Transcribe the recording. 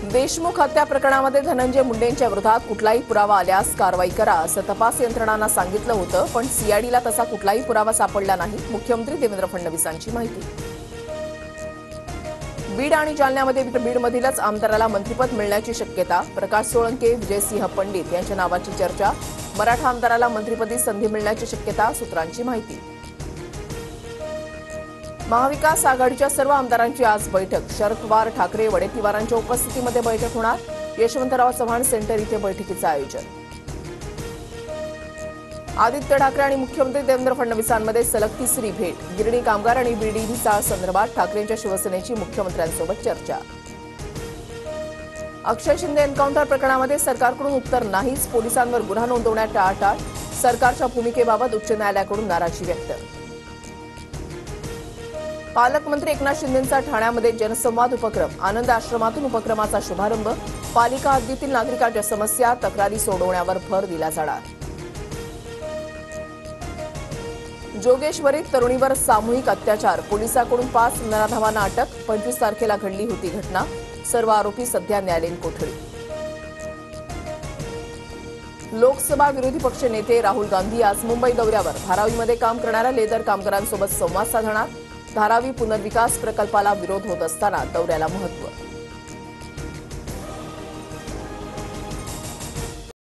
देशमुख हत्या प्रकरणामध्ये धनंजय मुंडेंच्या विरोधात कुठलाही पुरावा आल्यास कारवाई करा असं तपास यंत्रणांना सांगितलं होतं, पण सीआयडीला तसा कुठलाही पुरावा सापडला नाही. मुख्यमंत्री देवेंद्र फडणवीसांची माहिती. बीड आणि जालन्यामध्ये बीडमधीलच आमदाराला मंत्रिपद मिळण्याची शक्यता. प्रकाश सोळंके, विजयसिंह पंडित यांच्या नावाची चर्चा. मराठा आमदाराला मंत्रिपदी संधी मिळण्याची शक्यता, सूत्रांची माहिती. महाविकास आघाडीच्या सर्व आमदारांची आज बैठक. शरद पवार, ठाकरे, वडेट्टीवारांच्या उपस्थितीमध्ये बैठक होणार. यशवंतराव चव्हाण सेंटर इथे बैठकीचं आयोजन. आदित्य ठाकरे आणि मुख्यमंत्री देवेंद्र फडणवीसांमध्ये सलग तिसरी भेट. गिरणी कामगार आणि बीडीडी चाळ संदर्भात ठाकरेंच्या शिवसेनेची मुख्यमंत्र्यांसोबत चर्चा. अक्षय शिंदे एन्काउंटर प्रकरणामध्ये सरकारकडून उत्तर नाहीच. पोलिसांवर गुन्हा नोंदवण्यात टाळाटाळ. सरकारच्या भूमिकेबाबत उच्च न्यायालयाकडून नाराजी व्यक्त. पालकमंत्री एकनाथ शिंदेंचा ठाण्यामध्ये जनसंवाद उपक्रम. आनंद आश्रमातून उपक्रमाचा शुभारंभ. पालिका हद्दीतील नागरिकांच्या समस्या, तक्रारी सोडवण्यावर भर दिला जाणार. जोगेश्वरीत तरुणीवर सामूहिक अत्याचार. पोलिसांकडून 5 नराधावांना अटक. 25 तारखेला घडली होती घटना. सर्व आरोपी सध्या न्यायालयीन कोठडी. लोकसभा विरोधी पक्ष नेते राहुल गांधी आज मुंबई दौऱ्यावर. धारावीमध्ये काम करणाऱ्या लेदर कामगारांसोबत संवाद साधणार. धारावी पुनर्विकास प्रकल्पाला विरोध होत असताना दौऱ्याला महत्त्व.